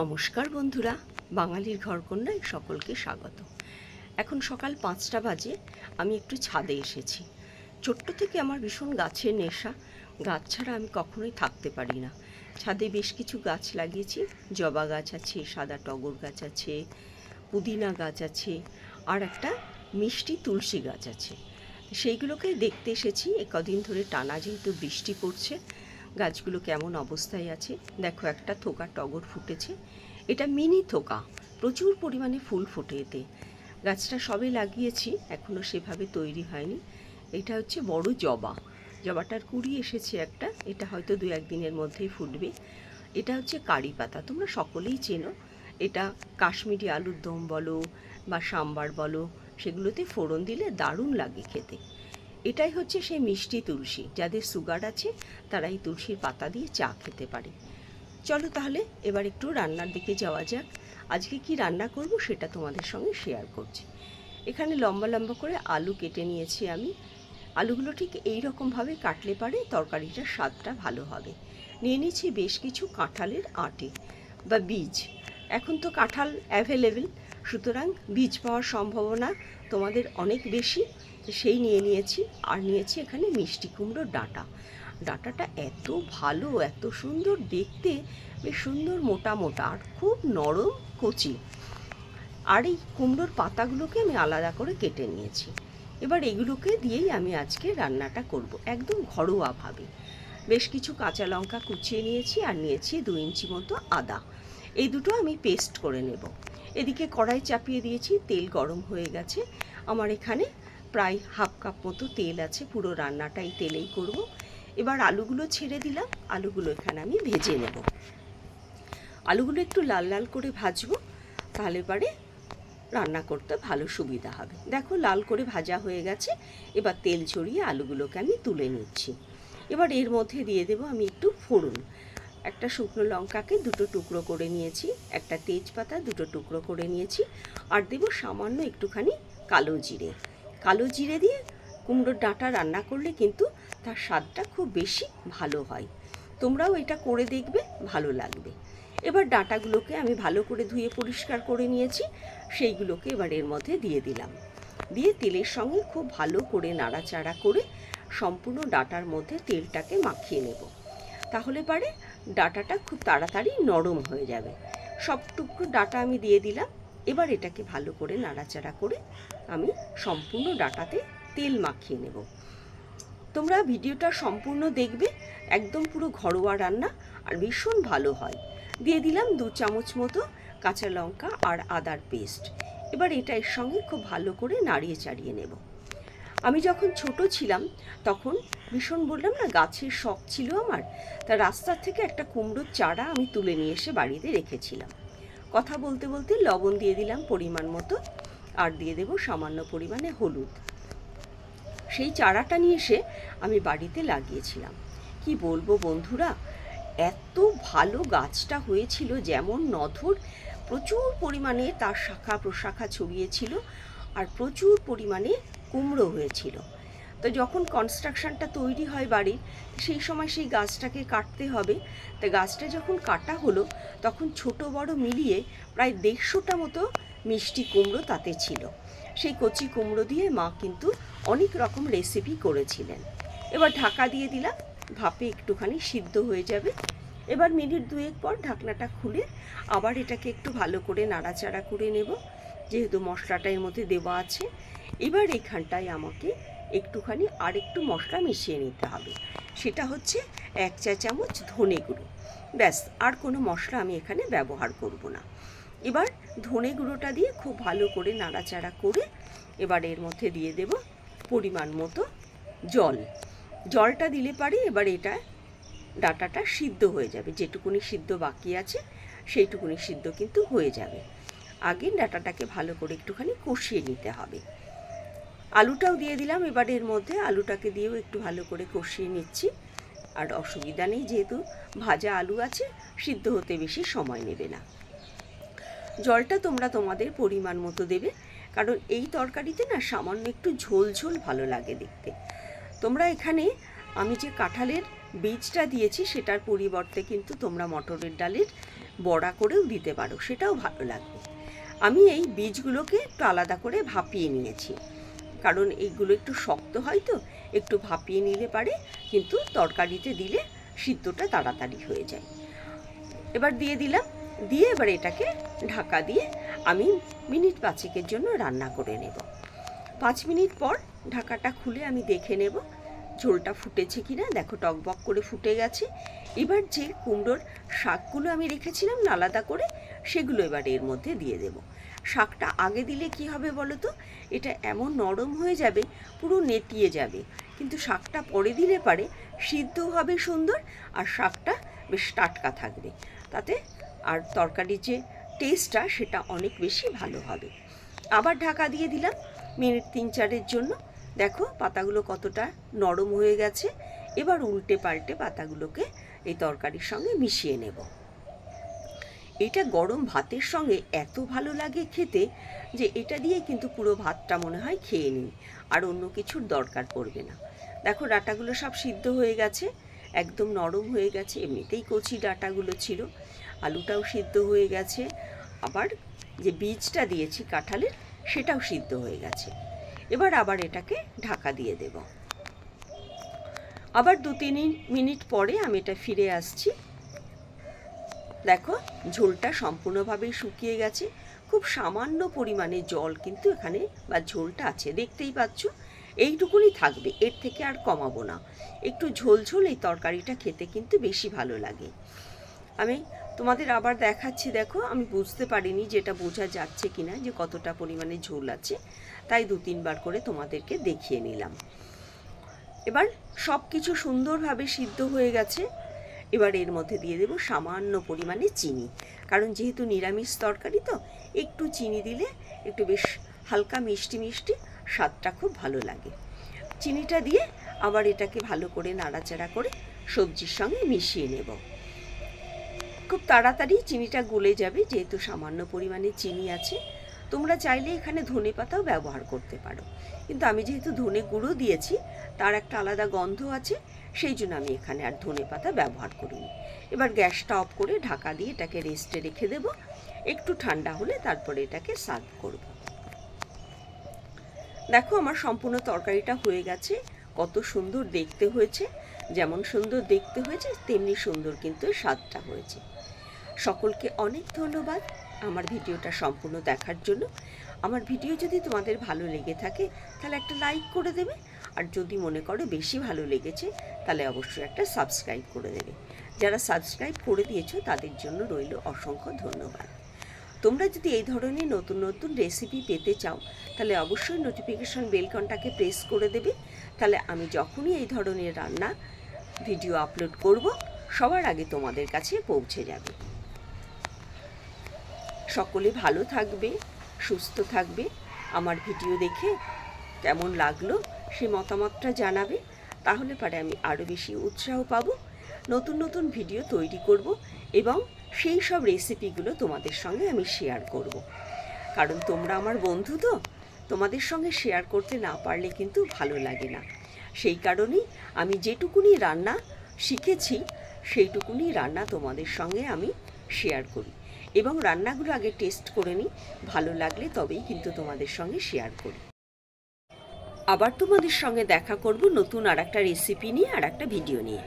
নমস্কার বন্ধুরা, বাঙালির ঘরকন্যায় সকলকে স্বাগত। এখন সকাল 5টা বাজে। আমি একটু ছাদে এসেছি। ছোট্ট থেকে আমার ভীষণ গাছের নেশা। গাছ ছাড়া আমি কখনোই থাকতে পারি না। ছাদে বেশ কিছু গাছ লাগিয়েছি। জবা গাছ আছে, সাদা টগর গাছ আছে, পুদিনা গাছ আছে, আর একটা মিষ্টি তুলসী গাছ আছে। সেইগুলোকেই দেখতে এসেছি। কদিন ধরে টানা যেহেতু বৃষ্টি পড়ছে, গাছগুলো কেমন অবস্থায় আছে দেখো। একটা থোকা টগর ফুটেছে, এটা মিনি থোকা, প্রচুর পরিমাণে ফুল ফোটে এতে। গাছটা সবে লাগিয়েছি, এখনও সেভাবে তৈরি হয়নি। এটা হচ্ছে বড় জবা, জবাটার কুড়ি এসেছে একটা, এটা হয়তো 2-1 দিনের মধ্যেই ফুটবে। এটা হচ্ছে কারি পাতা, তোমরা সকলেই চেনো। এটা কাশ্মীরি আলুর দম বলো বা সাম্বার বলো, সেগুলোতে ফোড়ন দিলে দারুণ লাগে খেতে। এটাই হচ্ছে সেই মিষ্টি তুলসী। যাদের সুগার আছে তারা এই তুলসীর পাতা দিয়ে চা খেতে পারে। চলো তাহলে এবার একটু রান্নার দিকে যাওয়া যাক। আজকে কি রান্না করব সেটা তোমাদের সঙ্গে শেয়ার করছি। এখানে লম্বা লম্বা করে আলু কেটে নিয়েছি আমি। আলুগুলো ঠিক এই রকমভাবে কাটলে পারে তরকারিটার স্বাদটা ভালো হবে। নিয়ে নিয়েছি বেশ কিছু কাঁঠালের আঁটি বা বীজ। এখন তো কাঁঠাল অ্যাভেলেবেল, সুতরাং বীজ পাওয়ার সম্ভাবনা তোমাদের অনেক বেশি। সেই নিয়ে নিয়েছি। আর নিয়েছি এখানে মিষ্টি কুমড়োর ডাঁটা। ডাঁটাটা এত ভালো, এত সুন্দর দেখতে, বেশ সুন্দর মোটা মোটা আর খুব নরম কচি। আর এই কুমড়োর পাতাগুলোকে আমি আলাদা করে কেটে নিয়েছি। এবার এগুলোকে দিয়েই আমি আজকে রান্নাটা করব, একদম ঘরোয়াভাবে। বেশ কিছু কাঁচা লঙ্কা কুচিয়ে নিয়েছি, আর নিয়েছি 2 ইঞ্চি মতো আদা। এই দুটো আমি পেস্ট করে নেব। এদিকে কড়াই চাপিয়ে দিয়েছি, তেল গরম হয়ে গেছে। আমার এখানে প্রায় 1/2 কাপ মতো তেল আছে, পুরো রান্নাটা এই তেলেই করব। এবার আলুগুলো ছেড়ে দিলাম, আলুগুলো এখানে আমি ভেজে নেব। আলুগুলো একটু লাল লাল করে ভাজবো, তাহলে পরে রান্না করতে ভালো সুবিধা হবে। দেখো লাল করে ভাজা হয়ে গেছে। এবার তেল ছড়িয়ে আলুগুলোকে আমি তুলে নিচ্ছি। এবার এর মধ্যে দিয়ে দেব আমি একটু ফোড়ন। একটা শুকনো লঙ্কাকে 2 টুকরো করে নিয়েছি, একটা তেজপাতা 2 টুকরো করে নিয়েছি, আর দেব সামান্য একটুখানি কালো জিরে। কালো জিরে দিয়ে কুমড়োর ডাঁটা রান্না করলে কিন্তু তার স্বাদটা খুব বেশি ভালো হয়। তোমরাও এটা করে দেখবে, ভালো লাগবে। এবার ডাঁটাগুলোকে আমি ভালো করে ধুয়ে পরিষ্কার করে নিয়েছি, সেইগুলোকে এবার এর মধ্যে দিয়ে দিলাম। দিয়ে তেলের সঙ্গে খুব ভালো করে নাড়াচাড়া করে সম্পূর্ণ ডাঁটার মধ্যে তেলটাকে মাখিয়ে নেব। তাহলে পারে ডাঁটাটা খুব তাড়াতাড়ি নরম হয়ে যাবে। সব টুকরো ডাঁটা আমি দিয়ে দিলাম। এবার এটাকে ভালো করে নাড়াচাড়া করে আমি সম্পূর্ণ ডাঁটাতে তেল মাখিয়ে নেব। তোমরা ভিডিওটা সম্পূর্ণ দেখবে, একদম পুরো ঘরোয়া রান্না আর ভীষণ ভালো হয়। দিয়ে দিলাম 2 চামচ মতো কাঁচা লঙ্কা আর আদার পেস্ট। এবার এটা এর সঙ্গে খুব ভালো করে নাড়িয়ে চাড়িয়ে নেব। আমি যখন ছোট ছিলাম তখন ভীষণ, বললাম না, গাছের শখ ছিল আমার। তা রাস্তার থেকে একটা কুমড়োর চারা আমি তুলে নিয়ে এসে বাড়িতে রেখেছিলাম। কথা বলতে বলতে লবণ দিয়ে দিলাম পরিমাণ মতো, আর দিয়ে দেব সামান্য পরিমাণে হলুদ। সেই চারাটা নিয়ে এসে আমি বাড়িতে লাগিয়েছিলাম। কি বলবো বন্ধুরা, এত ভালো গাছটা হয়েছিল, যেমন নধর, প্রচুর পরিমাণে তার শাখা প্রশাখা ছড়িয়েছিল, আর প্রচুর পরিমাণে কুমড়ো হয়েছিল। তো যখন কনস্ট্রাকশনটা তৈরি হয় বাড়ির, সেই সময় সেই গাছটাকে কাটতে হবে। তো গাছটা যখন কাটা হলো, তখন ছোট বড় মিলিয়ে প্রায় 150টা মতো মিষ্টি কুমড়ো তাতে ছিল। সেই কচি কুমড়ো দিয়ে মা কিন্তু অনেক রকম রেসিপি করেছিলেন। এবার ঢাকা দিয়ে দিলাম, ভাপে একটুখানি সিদ্ধ হয়ে যাবে। এবার মিনিট 2 পর ঢাকনাটা খুলে আবার এটাকে একটু ভালো করে নাড়াচাড়া করে নেব, যেহেতু মশলাটা এর মধ্যে দেওয়া আছে। এবার এখানটায় আমাকে একটুখানি আর একটু মশলা মিশিয়ে নিতে হবে। সেটা হচ্ছে 1 চা চামচ ধনে গুঁড়ো। ব্যাস, আর কোনো মশলা আমি এখানে ব্যবহার করব না। এবার ধনে গুঁড়োটা দিয়ে খুব ভালো করে নাড়াচাড়া করে এবার এর মধ্যে দিয়ে দেব পরিমাণ মতো জল। জলটা দিলে পারে এবার এটা ডাঁটাটা সিদ্ধ হয়ে যাবে। যেটুকুনি সিদ্ধ বাকি আছে সেইটুকুনি সিদ্ধ কিন্তু হয়ে যাবে। আগে ডাঁটাটাকে ভালো করে একটুখানি কষিয়ে নিতে হবে। আলুটাও দিয়ে দিলাম এবার এর মধ্যে, আলুটাকে দিয়েও একটু ভালো করে কষিয়ে নিচ্ছি। আর অসুবিধা নেই, যেহেতু ভাজা আলু আছে, সিদ্ধ হতে বেশি সময় নেবে না। জলটা তোমরা তোমাদের পরিমাণ মতো দেবে, কারণ এই তরকারিতে না সামান্য একটু ঝোল ঝোল ভালো লাগে দেখতে। তোমরা এখানে আমি যে কাঁঠালের বীজটা দিয়েছি সেটার পরিবর্তে কিন্তু তোমরা মটরের ডালের বড়া করেও দিতে পারো, সেটাও ভালো লাগবে। আমি এই বীজগুলোকে একটু আলাদা করে ভাপিয়ে নিয়েছি, কারণ এইগুলো একটু শক্ত হয় তো, একটু ভাপিয়ে নিলে পারে কিন্তু তরকারিতে দিলে সিদ্ধটা তাড়াতাড়ি হয়ে যায়। এবার দিয়ে দিলাম, দিয়ে এবার এটাকে ঢাকা দিয়ে আমি মিনিট 5 জন্য রান্না করে নেব। 5 মিনিট পর ঢাকাটা খুলে আমি দেখে নেব ঝোলটা ফুটেছে কিনা। দেখো টকবক করে ফুটে গেছে। এবার যে কুমড়োর শাকগুলো আমি রেখেছিলাম না আলাদা করে, সেগুলো এবার এর মধ্যে দিয়ে দেব। শাকটা আগে দিলে কি হবে বলো তো, এটা এমন নরম হয়ে যাবে, পুরো নেতিয়ে যাবে। কিন্তু শাকটা পরে দিলে পারে সিদ্ধও হবে সুন্দর, আর শাকটা বেশ টাটকা থাকবে, তাতে আর তরকারির যে টেস্টটা সেটা অনেক বেশি ভালো হবে। আবার ঢাকা দিয়ে দিলাম মিনিট 3-4 জন্য। দেখো পাতাগুলো কতটা নরম হয়ে গেছে। এবার উল্টে পাল্টে পাতাগুলোকে এই তরকারির সঙ্গে মিশিয়ে নেব। এটা গরম ভাতের সঙ্গে এত ভালো লাগে খেতে যে এটা দিয়ে কিন্তু পুরো ভাতটা মনে হয় খেয়ে নিই, আর অন্য কিছুর দরকার পড়বে না। দেখো ডাঁটাগুলো সব সিদ্ধ হয়ে গেছে, একদম নরম হয়ে গেছে। এমনিতেই কচি ডাঁটাগুলো ছিল, আলুটাও সিদ্ধ হয়ে গেছে, আবার যে বীজটা দিয়েছি কাঁঠালের সেটাও সিদ্ধ হয়ে গেছে। এবার আবার এটাকে ঢাকা দিয়ে দেব। আবার 2-3 মিনিট পরে আমি এটা ফিরে আসছি। দেখো ঝোলটা সম্পূর্ণভাবেই শুকিয়ে গেছে, খুব সামান্য পরিমাণে জল কিন্তু এখানে বা ঝোলটা আছে, দেখতেই পাচ্ছ। এইটুকুনি থাকবে, এর থেকে আর কমাবো না। একটু ঝোল ঝোল এই তরকারিটা খেতে কিন্তু বেশি ভালো লাগে। আমি তোমাদের আবার দেখাচ্ছি। দেখো আমি বুঝতে পারিনি যে এটা বোঝা যাচ্ছে কিনা যে কতটা পরিমাণে ঝোল আছে, তাই 2-3 বার করে তোমাদেরকে দেখিয়ে নিলাম। এবার সব কিছু সুন্দরভাবে সিদ্ধ হয়ে গেছে। এবার এর মধ্যে দিয়ে দেব সামান্য পরিমাণে চিনি, কারণ যেহেতু নিরামিষ তরকারি তো একটু চিনি দিলে একটু বেশ হালকা মিষ্টি মিষ্টি স্বাদটা খুব ভালো লাগে। চিনিটা দিয়ে আবার এটাকে ভালো করে নাড়াচাড়া করে সবজির সঙ্গে মিশিয়ে নেব। খুব তাড়াতাড়ি চিনিটা গলে যাবে, যেহেতু সামান্য পরিমাণে চিনি আছে। তোমরা চাইলে এখানে ধনেপাতাও ব্যবহার করতে পারো, কিন্তু আমি যেহেতু ধনে গুঁড়ো দিয়েছি তার একটা আলাদা গন্ধ আছে, সেই জন্য আমি এখানে আর ধনেপাতা ব্যবহার করিনি। এবার গ্যাসটা অফ করে ঢাকা দিয়ে এটাকে রেস্টে রেখে দেব। একটু ঠান্ডা হলে তারপরে এটাকে সার্ভ করব। দেখো আমার সম্পূর্ণ তরকারিটা হয়ে গেছে। কত সুন্দর দেখতে হয়েছে, যেমন সুন্দর দেখতে হয়েছে তেমনি সুন্দর কিন্তু স্বাদটা হয়েছে। সকলকে অনেক ধন্যবাদ আমার ভিডিওটা সম্পূর্ণ দেখার জন্য। আমার ভিডিও যদি তোমাদের ভালো লেগে থাকে তাহলে একটা লাইক করে দেবে, আর যদি মনে করো বেশি ভালো লেগেছে তাহলে অবশ্যই একটা সাবস্ক্রাইব করে দেবে। যারা সাবস্ক্রাইব করে দিয়েছো তাদের জন্য রইল অসংখ্য ধন্যবাদ। তোমরা যদি এই ধরনের নতুন নতুন রেসিপি পেতে চাও তাহলে অবশ্যই নোটিফিকেশন বেলকনটাকে প্রেস করে দেবে, তাহলে আমি যখনই এই ধরনের রান্না ভিডিও আপলোড করব সবার আগে তোমাদের কাছে পৌঁছে যাবে। সকলে ভালো থাকবে, সুস্থ থাকবে। আমার ভিডিও দেখে কেমন লাগলো সেই মতামতটা জানাবে, তাহলে পারে আমি আরও বেশি উৎসাহ পাবো, নতুন নতুন ভিডিও তৈরি করব এবং সেই সব রেসিপিগুলো তোমাদের সঙ্গে আমি শেয়ার করব। কারণ তোমরা আমার বন্ধু তো, তোমাদের সঙ্গে শেয়ার করতে না পারলে কিন্তু ভালো লাগে না। সেই কারণেই আমি যেটুকুনি রান্না শিখেছি সেইটুকুনি রান্না তোমাদের সঙ্গে আমি শেয়ার করি, এবং রান্নাগুলো আগে টেস্ট করে নিই, ভালো লাগলে তবেই কিন্তু তোমাদের সঙ্গে শেয়ার করি। আবার তোমাদের সঙ্গে দেখা করব নতুন আর একটা রেসিপি নিয়ে, আর একটা ভিডিও নিয়ে।